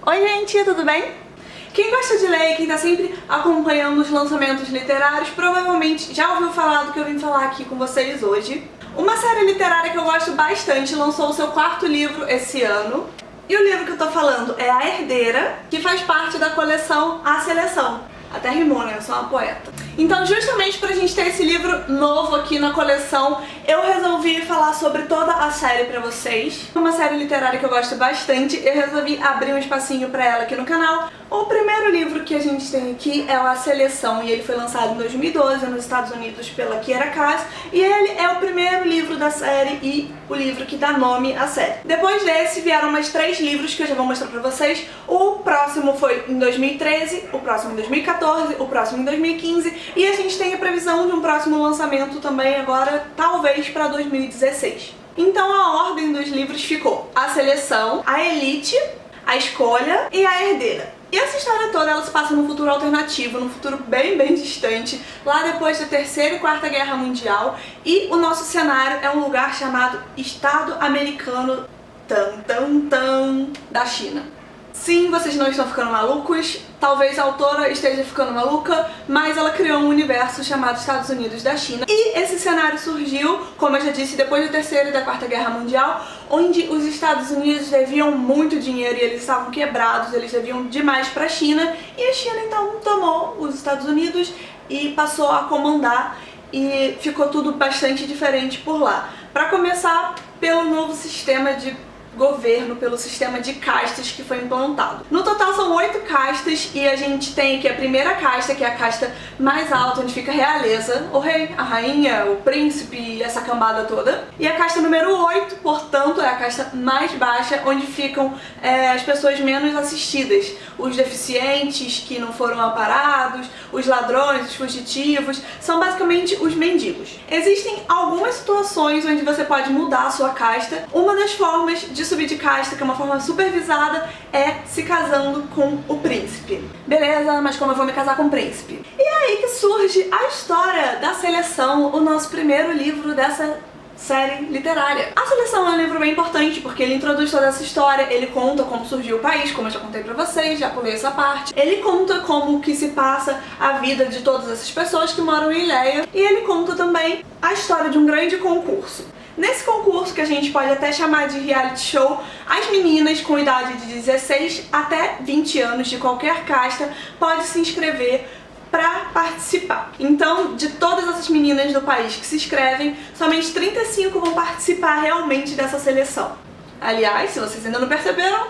Oi gente, tudo bem? Quem gosta de ler e quem tá sempre acompanhando os lançamentos literários provavelmente já ouviu falar do que eu vim falar aqui com vocês hoje. Uma série literária que eu gosto bastante lançou o seu 4º livro esse ano. E o livro que eu tô falando é A Herdeira, que faz parte da coleção A Seleção. Até rimou, né? Eu sou uma poeta. Então, justamente pra gente ter esse livro novo aqui na coleção, eu resolvi falar sobre toda a série pra vocês. Uma série literária que eu gosto bastante, eu resolvi abrir um espacinho pra ela aqui no canal. O primeiro livro que a gente tem aqui é o A Seleção, e ele foi lançado em 2012 nos Estados Unidos pela Kiera Cass, e ele é o primeiro livro da série e o livro que dá nome à série. Depois desse vieram mais 3 livros que eu já vou mostrar pra vocês. O próximo foi em 2013, o próximo em 2014, o próximo em 2015, e a gente tem a previsão de um próximo lançamento também agora, talvez para 2016. Então a ordem dos livros ficou A Seleção, A Elite, A Escolha e A Herdeira. E essa história toda ela se passa num futuro alternativo, num futuro bem distante, lá depois da Terceira e Quarta Guerra Mundial, e o nosso cenário é um lugar chamado Estado Americano da China. Sim, vocês não estão ficando malucos, talvez a autora esteja ficando maluca, mas ela criou um universo chamado Estados Unidos da China. E esse cenário surgiu, como eu já disse, depois da Terceira e da Quarta Guerra Mundial, onde os Estados Unidos deviam muito dinheiro e eles estavam quebrados, eles deviam demais para a China, e a China então tomou os Estados Unidos e passou a comandar, e ficou tudo bastante diferente por lá. Para começar, pelo novo sistema de governo, pelo sistema de castas que foi implantado. No total são 8 castas e a gente tem aqui a primeira casta, que é a casta mais alta, onde fica a realeza, o rei, a rainha, o príncipe e essa cambada toda. E a casta número 8, portanto, é a casta mais baixa, onde ficam as pessoas menos assistidas, os deficientes que não foram amparados, os ladrões, os fugitivos, são basicamente os mendigos. Existem algumas situações onde você pode mudar a sua casta. Uma das formas de subir de casta, que é uma forma supervisada, é se casando com o príncipe. Beleza, mas como eu vou me casar com o príncipe? E é aí que surge a história da Seleção, o nosso primeiro livro dessa série literária. A Seleção é um livro bem importante porque ele introduz toda essa história, ele conta como surgiu o país, como eu já contei pra vocês, já pulei essa parte. Ele conta como que se passa a vida de todas essas pessoas que moram em Ileia, e ele conta também a história de um grande concurso. Nesse concurso, que a gente pode até chamar de reality show, as meninas com idade de 16 até 20 anos de qualquer casta podem se inscrever para participar. Então, de todas essas meninas do país que se inscrevem, somente 35 vão participar realmente dessa seleção. Aliás, se vocês ainda não perceberam,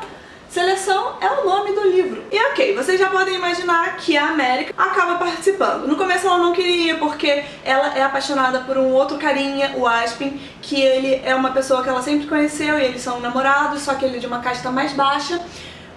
Seleção é o nome do livro. E ok, vocês já podem imaginar que a América acaba participando. No começo ela não queria, porque ela é apaixonada por um outro carinha, o Aspin, que ele é uma pessoa que ela sempre conheceu e eles são namorados, só que ele é de uma casta mais baixa.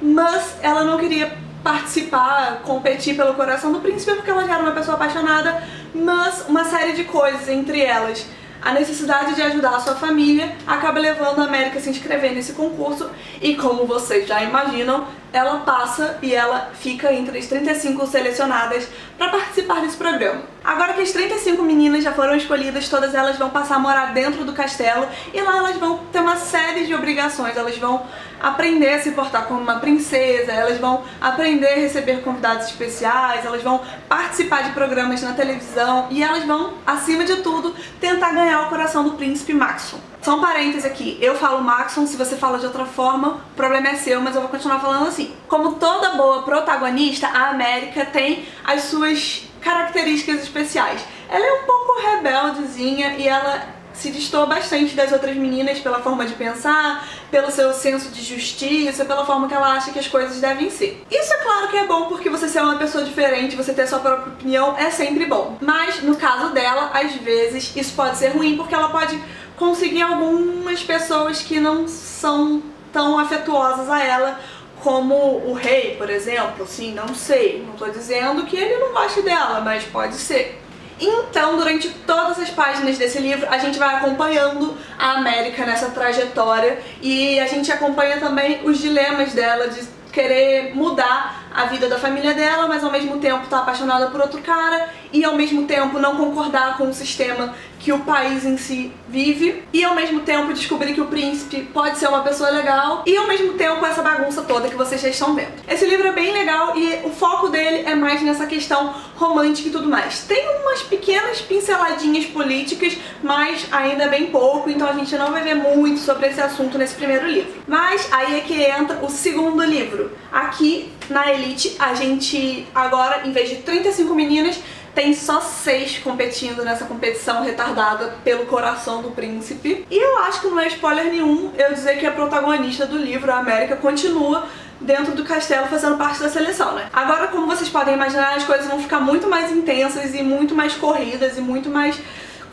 Mas ela não queria participar, competir pelo coração do príncipe, porque ela já era uma pessoa apaixonada, mas uma série de coisas, entre elas a necessidade de ajudar a sua família, acaba levando a América a se inscrever nesse concurso, e como vocês já imaginam, ela passa e ela fica entre as 35 selecionadas para participar desse programa. Agora que as 35 meninas já foram escolhidas, todas elas vão passar a morar dentro do castelo, e lá elas vão ter uma série de obrigações. Elas vão aprender a se portar como uma princesa, elas vão aprender a receber convidados especiais, elas vão participar de programas na televisão, e elas vão, acima de tudo, tentar ganhar o coração do príncipe Maxon. Só um parênteses aqui, eu falo Maxon, se você fala de outra forma, o problema é seu, mas eu vou continuar falando assim. Como toda boa protagonista, a América tem as suas características especiais. Ela é um pouco rebeldezinha e ela se destoa bastante das outras meninas pela forma de pensar, pelo seu senso de justiça, pela forma que ela acha que as coisas devem ser. Isso é claro que é bom, porque você ser uma pessoa diferente, você ter a sua própria opinião, é sempre bom. Mas no caso dela, às vezes, isso pode ser ruim, porque ela pode conseguir algumas pessoas que não são tão afetuosas a ela, como o rei, por exemplo. Sim, não sei, não tô dizendo que ele não goste dela, mas pode ser. Então, durante todas as páginas desse livro, a gente vai acompanhando a América nessa trajetória, e a gente acompanha também os dilemas dela de querer mudar a vida da família dela, mas ao mesmo tempo tá apaixonada por outro cara, e ao mesmo tempo não concordar com o sistema que o país em si vive, e ao mesmo tempo descobrir que o príncipe pode ser uma pessoa legal, e ao mesmo tempo essa bagunça toda que vocês já estão vendo. Esse livro é bem legal e o foco dele é mais nessa questão romântica e tudo mais. Tem umas pequenas pinceladinhas políticas, mas ainda bem pouco, então a gente não vai ver muito sobre esse assunto nesse primeiro livro. Mas aí é que entra o segundo livro. Aqui na Elite, a gente agora, em vez de 35 meninas, tem só 6 competindo nessa competição retardada pelo coração do príncipe. E eu acho que não é spoiler nenhum eu dizer que a protagonista do livro, a América, continua dentro do castelo fazendo parte da seleção, né? Agora, como vocês podem imaginar, as coisas vão ficar muito mais intensas e muito mais corridas e muito mais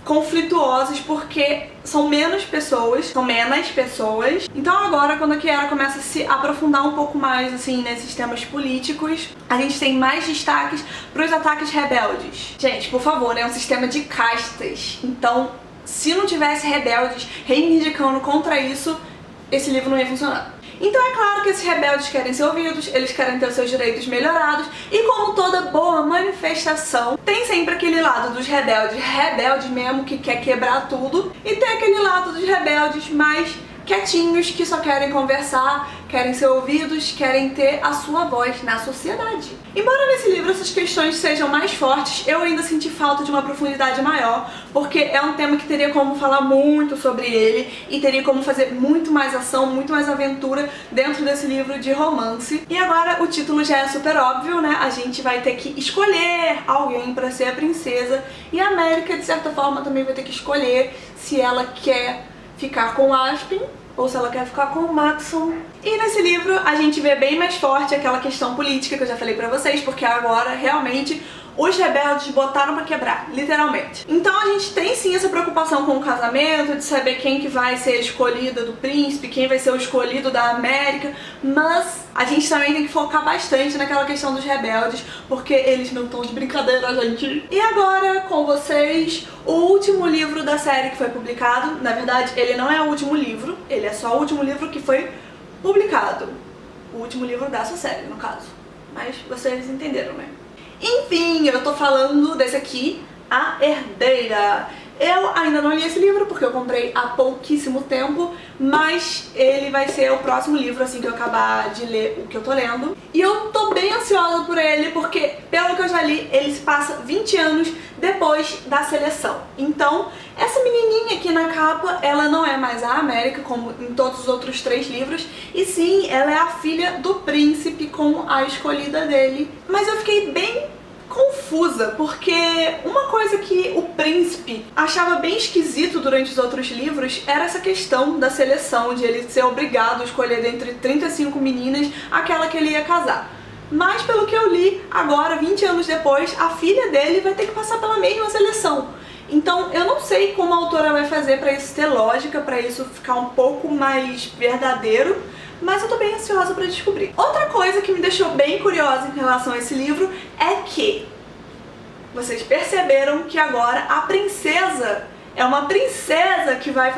conflituosas, porque são menos pessoas. Então agora, quando a Kiara começa a se aprofundar um pouco mais, assim, nesses temas políticos, a gente tem mais destaques pros ataques rebeldes. Gente, por favor, é um sistema de castas. Então, se não tivesse rebeldes reivindicando contra isso, esse livro não ia funcionar. Então é claro que esses rebeldes querem ser ouvidos, eles querem ter os seus direitos melhorados, e como toda boa manifestação, tem sempre aquele lado dos rebeldes mesmo, que quer quebrar tudo, e tem aquele lado dos rebeldes mais quietinhos, que só querem conversar, querem ser ouvidos, querem ter a sua voz na sociedade. Embora nesse livro essas questões sejam mais fortes, eu ainda senti falta de uma profundidade maior, porque é um tema que teria como falar muito sobre ele e teria como fazer muito mais ação, muito mais aventura dentro desse livro de romance. E agora o título já é super óbvio, né? A gente vai ter que escolher alguém pra ser a princesa, e a América, de certa forma, também vai ter que escolher se ela quer ficar com o Aspen ou se ela quer ficar com o Maxon. E nesse livro a gente vê bem mais forte aquela questão política que eu já falei pra vocês, porque agora realmente os rebeldes botaram pra quebrar, literalmente. Então a gente tem sim essa preocupação com o casamento, de saber quem que vai ser a escolhida do príncipe, quem vai ser o escolhido da América, mas a gente também tem que focar bastante naquela questão dos rebeldes, porque eles não estão de brincadeira, gente. E agora, com vocês, o último livro da série que foi publicado. Na verdade, ele não é o último livro, ele é só o último livro que foi publicado. O último livro dessa série, no caso. Mas vocês entenderam, né? Enfim, eu tô falando desse aqui, A Herdeira. Eu ainda não li esse livro porque eu comprei há pouquíssimo tempo, mas ele vai ser o próximo livro assim que eu acabar de ler o que eu tô lendo. E eu tô bem ansiosa por ele porque, pelo que eu já li, ele se passa 20 anos depois da seleção. Então, essa menininha aqui na capa, ela não é mais a América, como em todos os outros 3 livros, e sim, ela é a filha do príncipe com a escolhida dele. Mas eu fiquei bem confusa, porque uma coisa que o príncipe achava bem esquisito durante os outros livros era essa questão da seleção, de ele ser obrigado a escolher dentre 35 meninas aquela que ele ia casar. Mas pelo que eu li, agora, 20 anos depois, a filha dele vai ter que passar pela mesma seleção. Então eu não sei como a autora vai fazer pra isso ter lógica, pra isso ficar um pouco mais verdadeiro, mas eu tô bem ansiosa pra descobrir. Outra coisa que me deixou bem curiosa em relação a esse livro é que vocês perceberam que agora a princesa é uma princesa que vai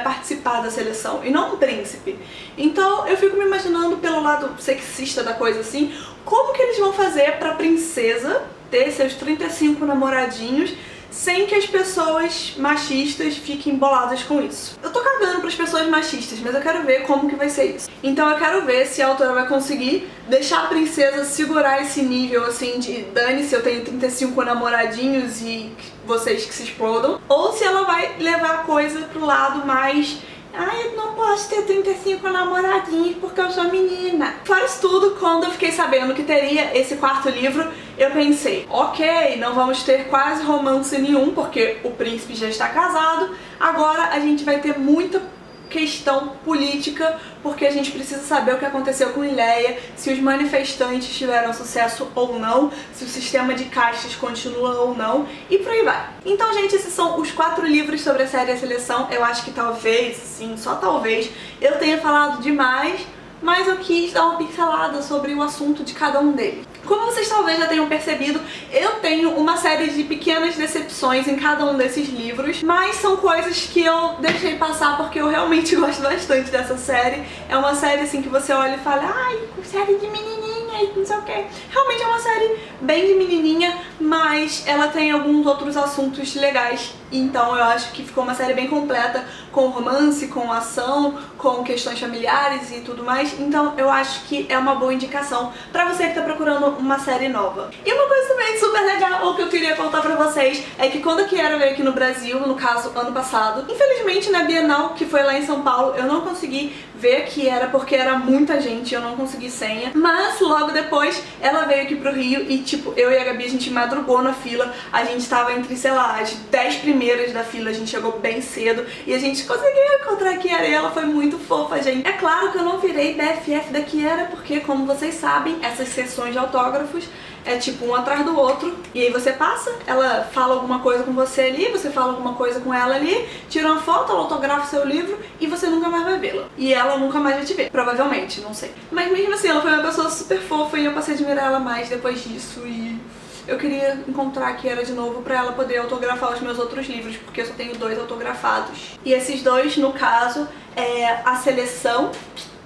participar da seleção e não um príncipe. Então eu fico me imaginando pelo lado sexista da coisa assim, como que eles vão fazer pra princesa ter seus 35 namoradinhos sem que as pessoas machistas fiquem boladas com isso. Eu tô cagando pras pessoas machistas, mas eu quero ver como que vai ser isso. Então eu quero ver se a autora vai conseguir deixar a princesa segurar esse nível assim de dane-se, eu tenho 35 namoradinhos e vocês que se explodam, ou se ela vai levar a coisa pro lado mais ai, eu não posso ter 35 namoradinhos porque eu sou menina. Fora isso tudo, quando eu fiquei sabendo que teria esse 4º livro, eu pensei, ok, não vamos ter quase romance nenhum, porque o príncipe já está casado, agora a gente vai ter muita questão política, porque a gente precisa saber o que aconteceu com Ileia, se os manifestantes tiveram sucesso ou não, se o sistema de castas continua ou não, e por aí vai. Então, gente, esses são os 4 livros sobre a série A Seleção. Eu acho que talvez, sim, só talvez, eu tenha falado demais, mas eu quis dar uma pincelada sobre o assunto de cada um deles. Como vocês talvez já tenham percebido, eu tenho uma série de pequenas decepções em cada um desses livros, mas são coisas que eu deixei passar porque eu realmente gosto bastante dessa série. É uma série assim que você olha e fala, ai, série de menininha, ai, não sei o que. Realmente é uma série bem de menininha, mas ela tem alguns outros assuntos legais. Então eu acho que ficou uma série bem completa, com romance, com ação, com questões familiares e tudo mais. Então eu acho que é uma boa indicação pra você que tá procurando uma série nova. E uma coisa também super legal que eu queria contar pra vocês é que quando a Kiera veio aqui no Brasil, no caso ano passado, infelizmente na Bienal, que foi lá em São Paulo, eu não consegui ver a Kiera porque era muita gente, eu não consegui senha. Mas logo depois ela veio aqui pro Rio e tipo, eu e a Gabi a gente madrugou na fila, a gente tava entre, sei lá, as 10 primeiras da fila, a gente chegou bem cedo e a gente conseguiu encontrar a Kiera e ela foi muito fofa, gente. É claro que eu não virei BFF da Kiera porque, como vocês sabem, essas sessões de autógrafos é tipo um atrás do outro, e aí você passa, ela fala alguma coisa com você ali, você fala alguma coisa com ela ali, tira uma foto, ela autografa o seu livro e você nunca mais vai vê-la. E ela nunca mais vai te ver, provavelmente, não sei. Mas mesmo assim, ela foi uma pessoa super fofa e eu passei a admirar ela mais depois disso e eu queria encontrar a Kiera de novo pra ela poder autografar os meus outros livros, porque eu só tenho 2 autografados. E esses 2, no caso, é A Seleção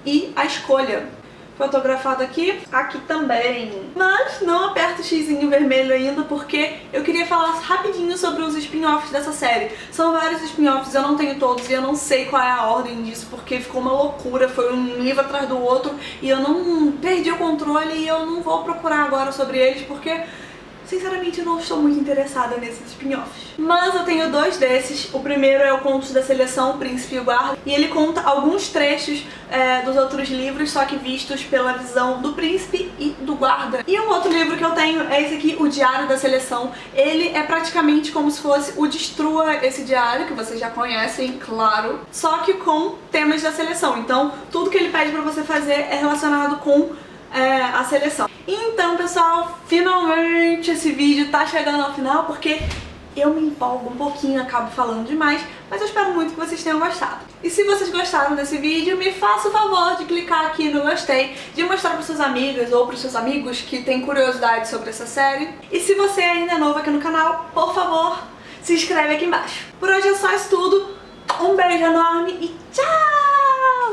e A Escolha. Foi autografado aqui, aqui também. Mas não aperta o xizinho vermelho ainda, porque eu queria falar rapidinho sobre os spin-offs dessa série. São vários spin-offs, eu não tenho todos e eu não sei qual é a ordem disso, porque ficou uma loucura, foi um livro atrás do outro e eu não perdi o controle e eu não vou procurar agora sobre eles, porque sinceramente eu não estou muito interessada nesses spin-offs. Mas eu tenho 2 desses. O primeiro é o Contos da Seleção, O Príncipe e o Guarda, e ele conta alguns trechos dos outros livros, só que vistos pela visão do príncipe e do guarda. E um outro livro que eu tenho é esse aqui, O Diário da Seleção. Ele é praticamente como se fosse o Destrua Esse Diário, que vocês já conhecem, claro, só que com temas da seleção. Então tudo que ele pede pra você fazer é relacionado com a seleção. Então, pessoal, finalmente esse vídeo tá chegando ao final, porque eu me empolgo um pouquinho, acabo falando demais, mas eu espero muito que vocês tenham gostado. E se vocês gostaram desse vídeo, me faça o favor de clicar aqui no gostei, de mostrar para suas amigas ou para os seus amigos que têm curiosidade sobre essa série. E se você ainda é novo aqui no canal, por favor, se inscreve aqui embaixo. Por hoje é só isso tudo. Um beijo enorme!